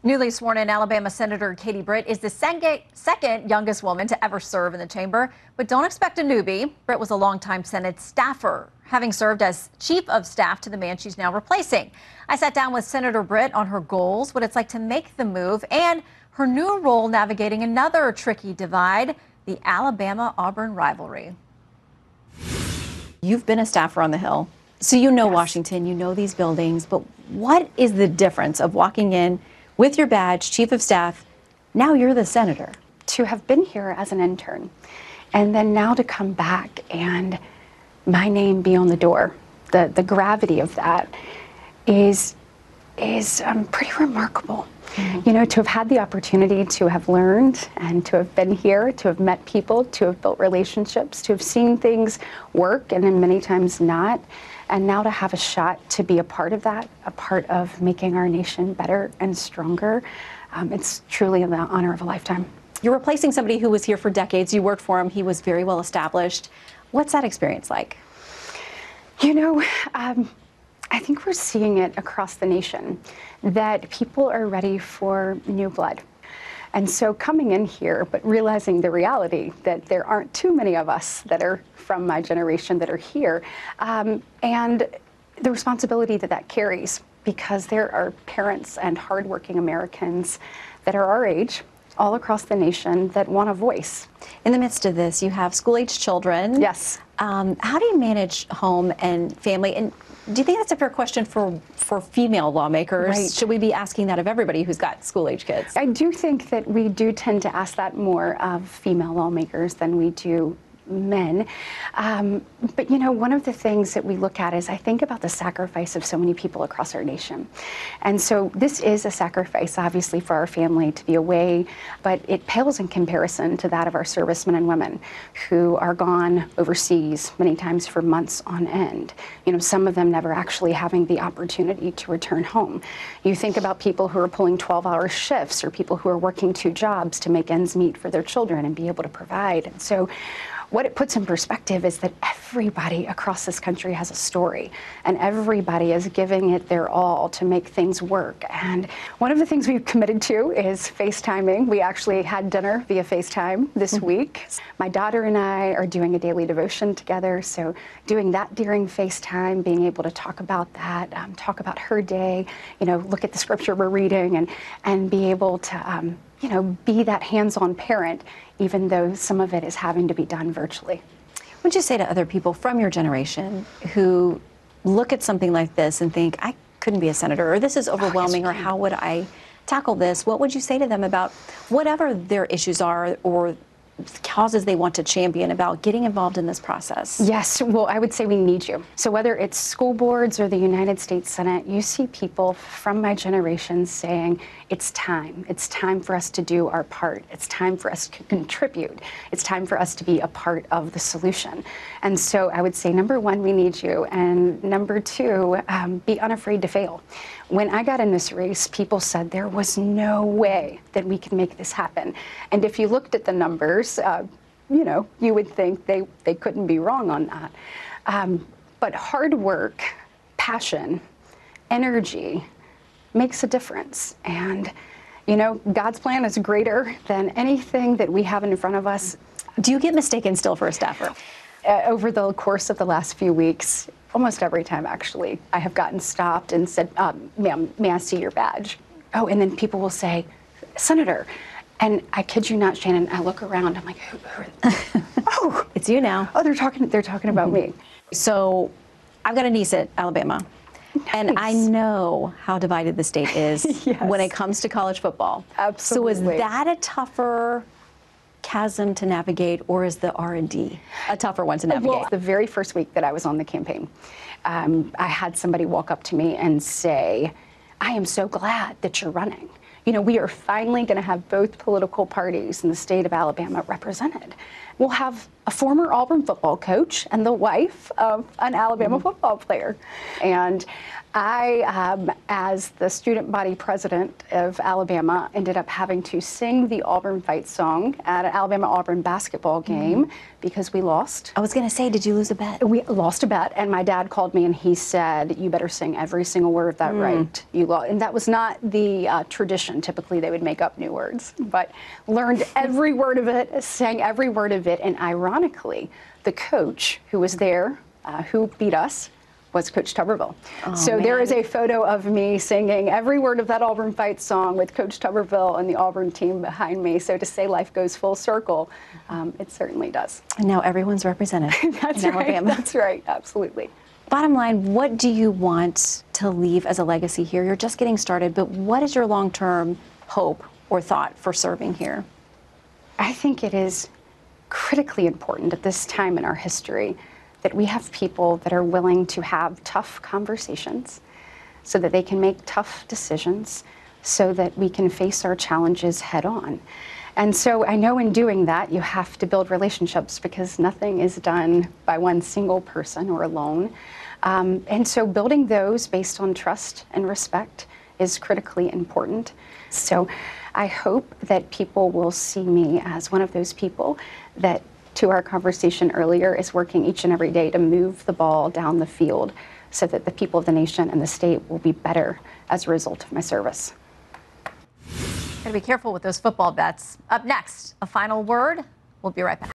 Newly sworn in Alabama Senator Katie Britt is the second youngest woman to ever serve in the chamber. But don't expect a newbie. Britt was a longtime Senate staffer, having served as chief of staff to the man she's now replacing. I sat down with Senator Britt on her goals, what it's like to make the move, and her new role navigating another tricky divide, the Alabama-Auburn rivalry. You've been a staffer on the Hill, so you know Washington, you know these buildings, but what is the difference of walking in with your badge, chief of staff, now you're the senator? To have been here as an intern, and then now to come back and my name be on the door, the gravity of that is pretty remarkable. You know, to have had the opportunity to have learned and to have been here, to have met people, to have built relationships, to have seen things work and then many times not, and now to have a shot to be a part of that, a part of making our nation better and stronger, it's truly the honor of a lifetime. You're replacing somebody who was here for decades. You worked for him. He was very well established. What's that experience like? You know, I think we're seeing it across the nation, that people are ready for new blood. And so coming in here, but realizing the reality that there aren't too many of us that are from my generation that are here, and the responsibility that that carries, because there are parents and hardworking Americans that are our age, all across the nation, that want a voice. In the midst of this, you have school-age children. Yes. How do you manage home and family? And do you think that's a fair question for female lawmakers? Right. Should we be asking that of everybody who's got school-age kids? I do think that we do tend to ask that more of female lawmakers than we do men. But you know, one of the things that we look at is I think about the sacrifice of so many people across our nation. And so this is a sacrifice, obviously, for our family to be away, but it pales in comparison to that of our servicemen and women who are gone overseas many times for months on end. You know, some of them never actually having the opportunity to return home. You think about people who are pulling 12-hour shifts or people who are working 2 jobs to make ends meet for their children and be able to provide. And so what it puts in perspective is that everybody across this country has a story, and everybody is giving it their all to make things work. And one of the things we've committed to is FaceTiming. We actually had dinner via FaceTime this week. My daughter and I are doing a daily devotion together, so doing that during FaceTime, being able to talk about that, talk about her day, you know, look at the scripture we're reading, and be able to you know, be that hands-on parent, even though some of it is having to be done virtually. What would you say to other people from your generation who look at something like this and think, I couldn't be a senator, or this is overwhelming, or how would I tackle this? What would you say to them about whatever their issues are or causes they want to champion about getting involved in this process? Yes, well, I would say we need you. So whether it's school boards or the United States Senate, you see people from my generation saying, it's time for us to do our part. It's time for us to contribute. It's time for us to be a part of the solution. And so I would say, number one, we need you. And number two, be unafraid to fail. When I got in this race, people said there was no way that we could make this happen. And if you looked at the numbers, you know, you would think they couldn't be wrong on that. But hard work, passion, energy makes a difference. And, you know, God's plan is greater than anything that we have in front of us. Do you get mistaken still for a staffer? Over the course of the last few weeks, almost every time, actually, I have gotten stopped and said, ma'am, may I see your badge? Oh, and then people will say, Senator. And I kid you not, Shannon, I look around, I'm like, who are oh, it's you now. Oh, they're talking about me. So I've got a niece at Alabama. Nice. And I know how divided the state is Yes. when it comes to college football. Absolutely. So is that a tougher chasm to navigate, or is the R&D a tougher one to navigate? Well, the very first week that I was on the campaign, I had somebody walk up to me and say, I am so glad that you're running. You know, we are finally going to have both political parties in the state of Alabama represented. we'll have a former Auburn football coach and the wife of an Alabama football player. And I, as the student body president of Alabama, ended up having to sing the Auburn fight song at an Alabama-Auburn basketball game because we lost. I was going to say, did you lose a bet? We lost a bet, and my dad called me and he said, "You better sing every single word of that right." You lost. And that was not the tradition. Typically, they would make up new words, but learned every word of it, sang every word of it, and ironically, the coach who was there, who beat us, was Coach Tuberville. So there is a photo of me singing every word of that Auburn fight song with Coach Tuberville and the Auburn team behind me. So to say life goes full circle, it certainly does. And now everyone's represented That's in right. Alabama. That's right. Absolutely. Bottom line, what do you want to leave as a legacy here? You're just getting started, but what is your long-term hope or thought for serving here? I think it is critically important at this time in our history that we have people that are willing to have tough conversations so that they can make tough decisions so that we can face our challenges head on. And so I know in doing that, you have to build relationships because nothing is done by one single person or alone. And so building those based on trust and respect is critically important. So I hope that people will see me as one of those people that, to our conversation earlier, is working each and every day to move the ball down the field so that the people of the nation and the state will be better as a result of my service. Gotta be careful with those football bets. Up next, a final word. We'll be right back.